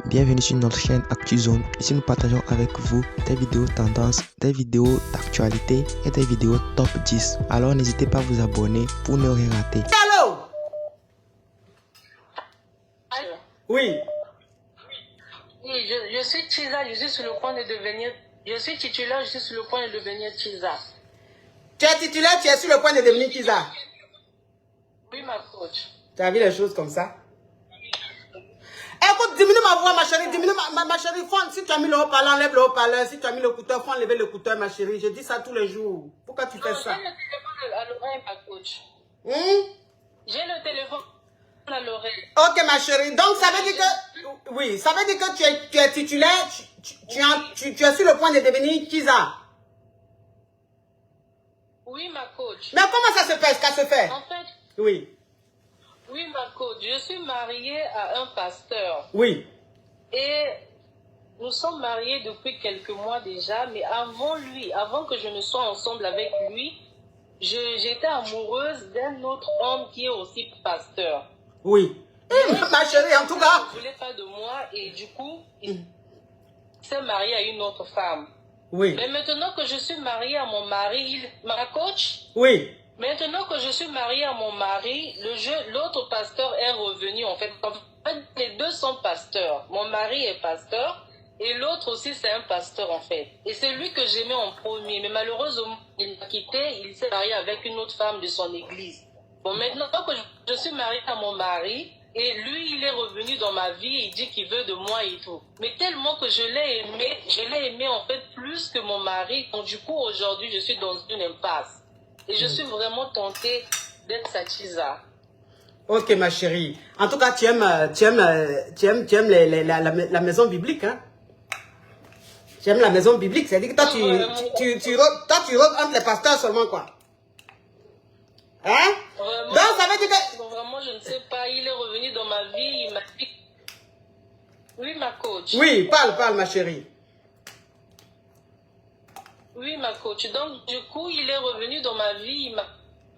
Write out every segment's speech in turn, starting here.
Bienvenue sur notre chaîne ActuZone. Ici nous partageons avec vous des vidéos tendances, des vidéos d'actualité et des vidéos top 10. Alors n'hésitez pas à vous abonner pour ne rien rater. Allô? Allô? Oui. Oui, je suis Tisa, je suis sur le point de devenir... Je suis titulaire, je suis sur le point de devenir Tisa. Tu es titulaire, tu es sur le point de devenir Tisa. Oui, ma coach. Tu as vu les choses comme ça? Écoute, diminue ma voix, ma chérie, diminue ma chérie. Si tu as mis le haut-parleur, enlève le haut-parleur. Si tu as mis l'écouteur, faut enlever l'écouteur, ma chérie. Je dis ça tous les jours. Pourquoi tu fais ça? J'ai le téléphone à l'oreille, ma coach. J'ai le téléphone à l'oreille. Ok, ma chérie. Donc, ça veut dire que... Oui, ça veut dire que tu es titulaire, tu es sur le point de devenir Tisa. Oui, ma coach. Mais comment ça se fait? Ça se fait? En fait... Oui. Oui, ma coach. Je suis mariée à un pasteur. Oui. Et nous sommes mariés depuis quelques mois déjà, mais avant que je ne sois ensemble avec lui, j'étais amoureuse d'un autre homme qui est aussi pasteur. Oui. Ma chérie, en tout cas... Il ne voulait pas de moi et du coup, il s'est marié à une autre femme. Oui. Mais maintenant que je suis mariée à mon mari, ma coach, Oui. maintenant que je suis mariée à mon mari, l'autre pasteur est revenu en fait. En fait, les deux sont pasteurs. Mon mari est pasteur et l'autre aussi c'est un pasteur en fait. Et c'est lui que j'aimais en premier. Mais malheureusement, il m'a quitté, il s'est marié avec une autre femme de son église. Bon, maintenant que je suis mariée à mon mari, et lui, il est revenu dans ma vie et il dit qu'il veut de moi et tout. Mais tellement que je l'ai aimé en fait plus que mon mari. Donc du coup, aujourd'hui, je suis dans une impasse. Et je suis vraiment tentée d'être sa Tisa. Ok, ma chérie. En tout cas, tu aimes la maison biblique, hein? Tu aimes la maison biblique. C'est-à-dire que toi, tu rôdes entre les pasteurs seulement, quoi. Hein? Vraiment, donc, ça veut dire que... Vraiment, je ne sais pas. Il est revenu dans ma vie. Il m'a dit... Oui, ma coach. Oui, parle, ma chérie. Oui, ma coach. Donc, du coup, il est revenu dans ma vie. Il m'a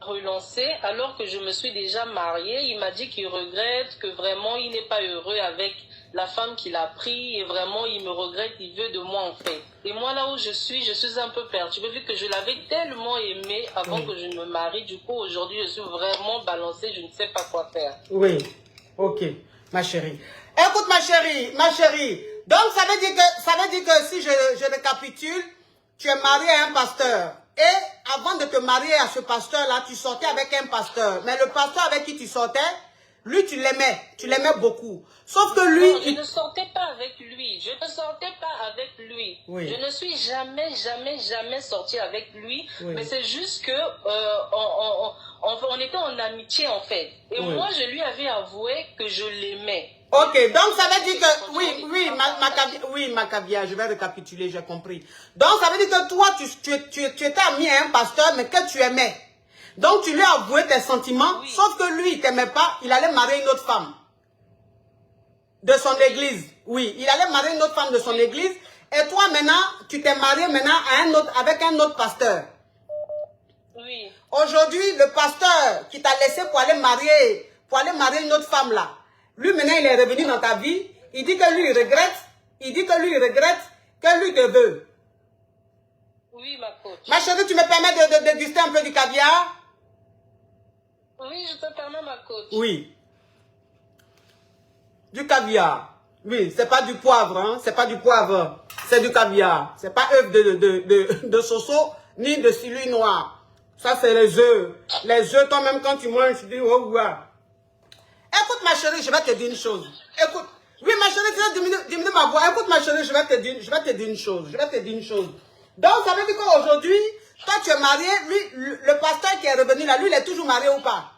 relancé alors que je me suis déjà mariée. Il m'a dit qu'il regrette, que vraiment, il n'est pas heureux avec la femme qu'il a pris. Et vraiment, il me regrette. Il veut de moi, en fait. Et moi, là où je suis un peu perturbée vu que je l'avais tellement aimé avant que je ne me marie. Du coup, aujourd'hui, je suis vraiment balancée. Je ne sais pas quoi faire. Oui, ok, ma chérie. Écoute, ma chérie. Donc, ça veut dire que si je récapitule, tu es marié à un pasteur. Et avant de te marier à ce pasteur-là, tu sortais avec un pasteur. Mais le pasteur avec qui tu sortais, lui, tu l'aimais beaucoup. Sauf que lui... Non, je ne sortais pas avec lui. Oui. Je ne suis jamais sortie avec lui. Oui. Mais c'est juste que on était en amitié en fait. Et Oui. moi, je lui avais avoué que je l'aimais. Ok, donc ça veut dire que... Oui, Macabia, je vais récapituler, j'ai compris. Donc ça veut dire que toi, tu étais ami à un pasteur, mais que tu aimais. Donc tu lui as avoué tes sentiments, oui. Sauf que lui, il ne t'aimait pas, il allait marier une autre femme. De son église. Oui, il allait marier une autre femme de son église. Et toi maintenant, tu t'es marié maintenant avec un autre pasteur. Oui. Aujourd'hui, le pasteur qui t'a laissé pour aller marier une autre femme là, lui maintenant il est revenu dans ta vie, il dit que lui il regrette, que lui te veut. Oui, ma coach. Ma chérie, tu me permets de déguster un peu du caviar? Oui, je te permets, ma coach. Oui. Du caviar. Oui, c'est pas du poivre, hein, c'est pas du poivre, c'est du caviar. C'est pas œuf de soso, ni de cilu noir. Ça, c'est les œufs. Les œufs, toi-même, quand tu manges, tu dis, oh, ouais. Écoute, ma chérie, je vais te dire une chose. Écoute. Oui, ma chérie, tu vas diminuer ma voix. Écoute, ma chérie, je vais te dire une chose. Donc, ça veut dire qu'aujourd'hui, toi, tu es marié. Lui, le pasteur qui est revenu là, lui, il est toujours marié ou pas?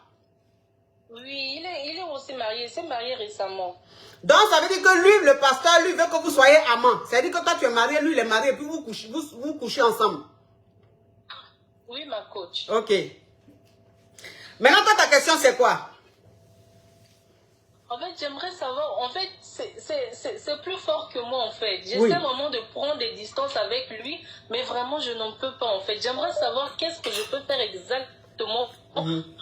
Oui, il est aussi marié. Il s'est marié récemment. Donc, ça veut dire que lui, le pasteur, lui, veut que vous soyez amants. C'est-à-dire que toi, tu es marié, lui, il est marié, et puis vous couchez ensemble. Oui, ma coach. Ok. Maintenant, toi, ta question, c'est quoi? En fait, j'aimerais savoir, en fait, c'est plus fort que moi, en fait. J'essaie Oui. vraiment de prendre des distances avec lui, mais vraiment, je n'en peux pas, en fait. J'aimerais savoir qu'est-ce que je peux faire exactement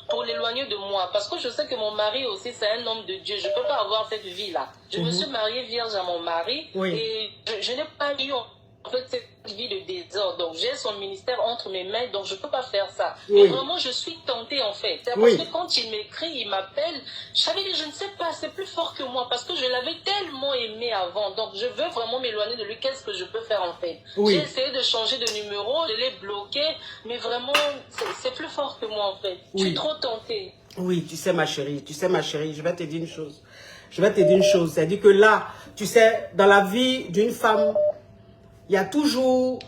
pour l'éloigner de moi. Parce que je sais que mon mari aussi, c'est un homme de Dieu. Je ne peux pas avoir cette vie-là. Je me suis mariée vierge à mon mari et je n'ai pas eu en fait cette vie de désordre. Donc j'ai son ministère entre mes mains, donc je ne peux pas faire ça. Mais vraiment, je suis tentée en fait. Parce que quand il m'écrit, il m'appelle, je savais que je ne sais pas, c'est plus fort que moi parce que je l'avais tellement aimé avant. Donc je veux vraiment m'éloigner de lui. Qu'est-ce que je peux faire en fait? J'ai essayé de changer de numéro, je l'ai bloqué, mais vraiment, c'est plus fort que moi en fait. Je suis trop tentée. Oui, tu sais ma chérie, je vais te dire une chose. C'est-à-dire que là, tu sais, dans la vie d'une femme, il y a toujours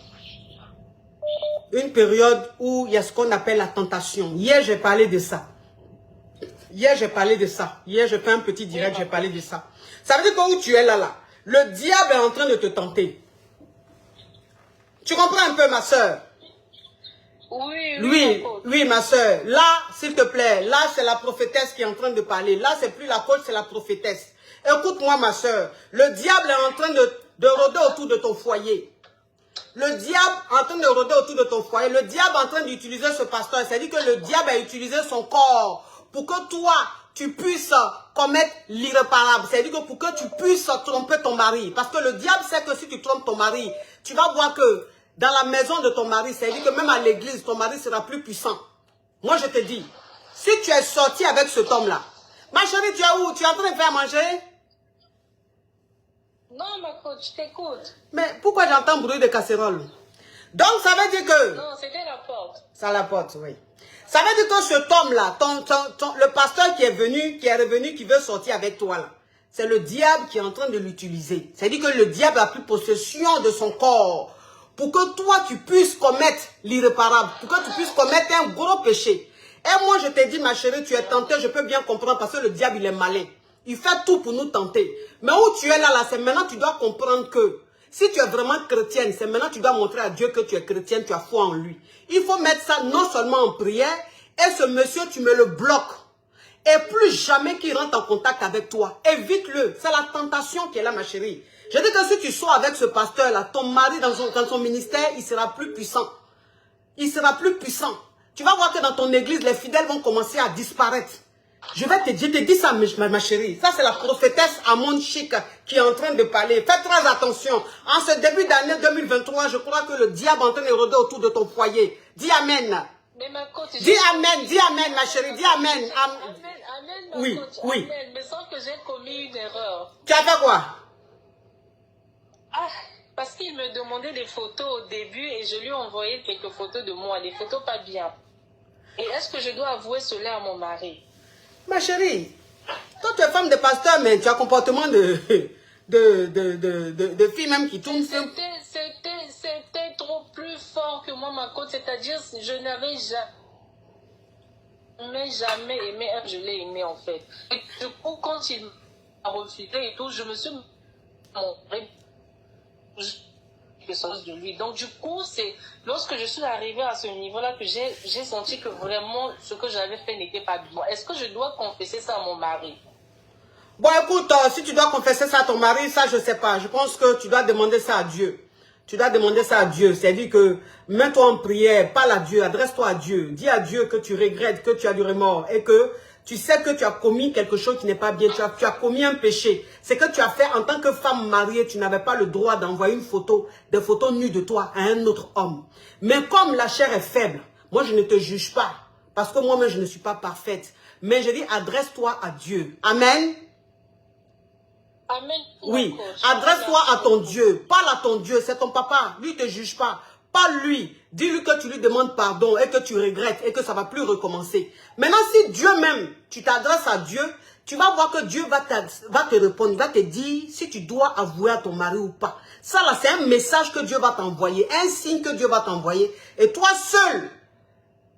une période où il y a ce qu'on appelle la tentation. Hier, j'ai parlé de ça. Hier, j'ai fait un petit direct, j'ai parlé de ça. Ça veut dire que où tu es là, le diable est en train de te tenter. Tu comprends un peu, ma soeur? Oui, ma soeur. Là, s'il te plaît, là, c'est la prophétesse qui est en train de parler. Là, c'est plus la coach, c'est la prophétesse. Écoute-moi, ma soeur. Le diable est en train de rôder autour de ton foyer. Le diable est en train de rôder autour de ton foyer. Le diable est en train d'utiliser ce pasteur. C'est-à-dire que le diable a utilisé son corps pour que toi, tu puisses commettre l'irréparable. C'est-à-dire que pour que tu puisses tromper ton mari. Parce que le diable sait que si tu trompes ton mari, tu vas voir que dans la maison de ton mari, c'est-à-dire que même à l'église, ton mari sera plus puissant. Moi, je te dis, si tu es sorti avec cet homme-là, ma chérie, tu es où? Tu es en train de faire manger? Non, ma coach, je t'écoute. Mais pourquoi j'entends bruit de casserole? Donc, ça veut dire que... Non, c'était la porte. C'est la porte, oui. Ça veut dire que cet homme-là, le pasteur qui est revenu, qui veut sortir avec toi, là, c'est le diable qui est en train de l'utiliser. C'est-à-dire que le diable a pris possession de son corps pour que toi, tu puisses commettre l'irréparable, pour que tu puisses commettre un gros péché. Et moi, je te dis, ma chérie, tu es tentée, je peux bien comprendre, parce que le diable, il est malin. Il fait tout pour nous tenter. Mais où tu es là, c'est maintenant tu dois comprendre que si tu es vraiment chrétienne, c'est maintenant tu dois montrer à Dieu que tu es chrétienne, tu as foi en lui. Il faut mettre ça non seulement en prière, et ce monsieur, tu me le bloques. Et plus jamais qu'il rentre en contact avec toi. Évite-le. C'est la tentation qui est là, ma chérie. Je dis que si tu sors avec ce pasteur-là, ton mari dans son ministère, il sera plus puissant. Il sera plus puissant. Tu vas voir que dans ton église, les fidèles vont commencer à disparaître. Je te dis ça, ma chérie. Ça, c'est la prophétesse Amon Chic qui est en train de parler. Fais très attention. En ce début d'année 2023, je crois que le diable est en train de rôder autour de ton foyer. Dis Amen. Mais ma coach, dis Amen, ma chérie. Dis Amen. Amen, ma oui, coach. Oui. Amen. Mais sans que j'ai commis une erreur. Tu as fait quoi? Parce qu'il me demandait des photos au début et je lui ai envoyé quelques photos de moi. Des photos pas bien. Et est-ce que je dois avouer cela à mon mari? Ma chérie, toi tu es femme de pasteur, mais tu as un comportement de fille même qui tourne. C'était trop plus fort que moi, ma côte. C'est-à-dire, je n'avais jamais aimé un, je l'ai aimé en fait. Et du coup, quand il m'a refusé et tout, je me suis montré quelque chose de lui. Donc du coup, c'est lorsque je suis arrivée à ce niveau-là que j'ai senti que vraiment ce que j'avais fait n'était pas bien. Est-ce que je dois confesser ça à mon mari? Bon, écoute, si tu dois confesser ça à ton mari, ça je sais pas. Je pense que tu dois demander ça à Dieu. Tu dois demander ça à Dieu. C'est-à-dire que mets-toi en prière, parle à Dieu, adresse-toi à Dieu. Dis à Dieu que tu regrettes, que tu as du remords et que tu sais que tu as commis quelque chose qui n'est pas bien. Tu as commis un péché. C'est que tu as fait en tant que femme mariée, tu n'avais pas le droit d'envoyer une photo, des photos nues de toi à un autre homme. Mais comme la chair est faible, moi je ne te juge pas. Parce que moi-même je ne suis pas parfaite. Mais je dis adresse-toi à Dieu. Amen. Amen. Oui, adresse-toi à ton Dieu. Parle à ton Dieu, c'est ton papa. Lui, ne te juge pas. Parle-lui. Dis-lui que tu lui demandes pardon et que tu regrettes et que ça ne va plus recommencer. Maintenant, si Dieu même, tu t'adresses à Dieu, tu vas voir que Dieu va te répondre. Il va te dire si tu dois avouer à ton mari ou pas. Ça là, c'est un message que Dieu va t'envoyer. Un signe que Dieu va t'envoyer. Et toi seul,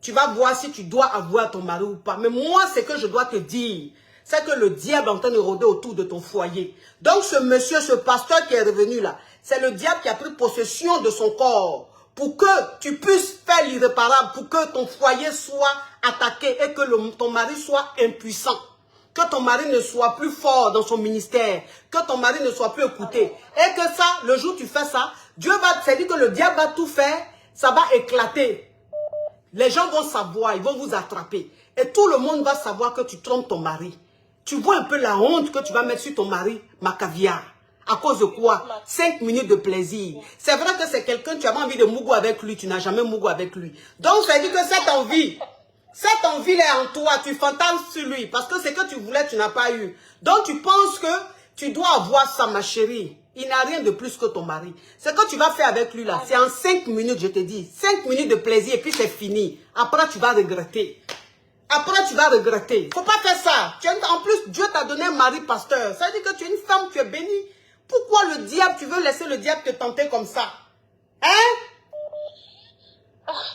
tu vas voir si tu dois avouer à ton mari ou pas. Mais moi, c'est que je dois te dire, c'est que le diable est en train de rôder autour de ton foyer. Donc ce monsieur, ce pasteur qui est revenu là, c'est le diable qui a pris possession de son corps pour que tu puisses faire l'irréparable, pour que ton foyer soit attaqué et que ton mari soit impuissant. Que ton mari ne soit plus fort dans son ministère, que ton mari ne soit plus écouté. Et que ça, le jour où tu fais ça, Dieu va, c'est-à-dire que le diable va tout faire, ça va éclater. Les gens vont savoir, ils vont vous attraper. Et tout le monde va savoir que tu trompes ton mari. Tu vois un peu la honte que tu vas mettre sur ton mari, ma caviar. À cause de quoi? 5 minutes de plaisir. C'est vrai que c'est quelqu'un, tu as envie de mougou avec lui, tu n'as jamais mougou avec lui. Donc, ça dit que cette envie est en toi, tu fantasmes sur lui. Parce que c'est que tu voulais, tu n'as pas eu. Donc, tu penses que tu dois avoir ça, ma chérie. Il n'a rien de plus que ton mari. Ce que tu vas faire avec lui là, c'est en 5 minutes, je te dis. 5 minutes de plaisir et puis c'est fini. Après, tu vas regretter. Après, tu vas regretter. Faut pas faire ça. En plus, Dieu t'a donné un mari pasteur. Ça veut dire que tu es une femme, tu es bénie. Pourquoi le diable, tu veux laisser le diable te tenter comme ça? Hein?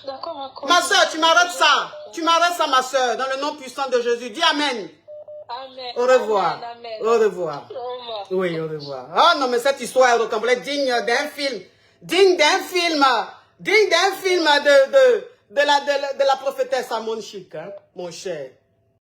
D'accord, ma soeur, tu m'arrêtes ça. Tu m'arrêtes ça, ma soeur, dans le nom puissant de Jésus. Dis Amen. Amen. Au revoir. Amen, amen. Au revoir. Au revoir. Oui, au revoir. Ah non, mais cette histoire est rocambolesque, digne d'un film. Digne d'un film. Digne d'un film de la prophétesse à mon chic, hein, mon cher.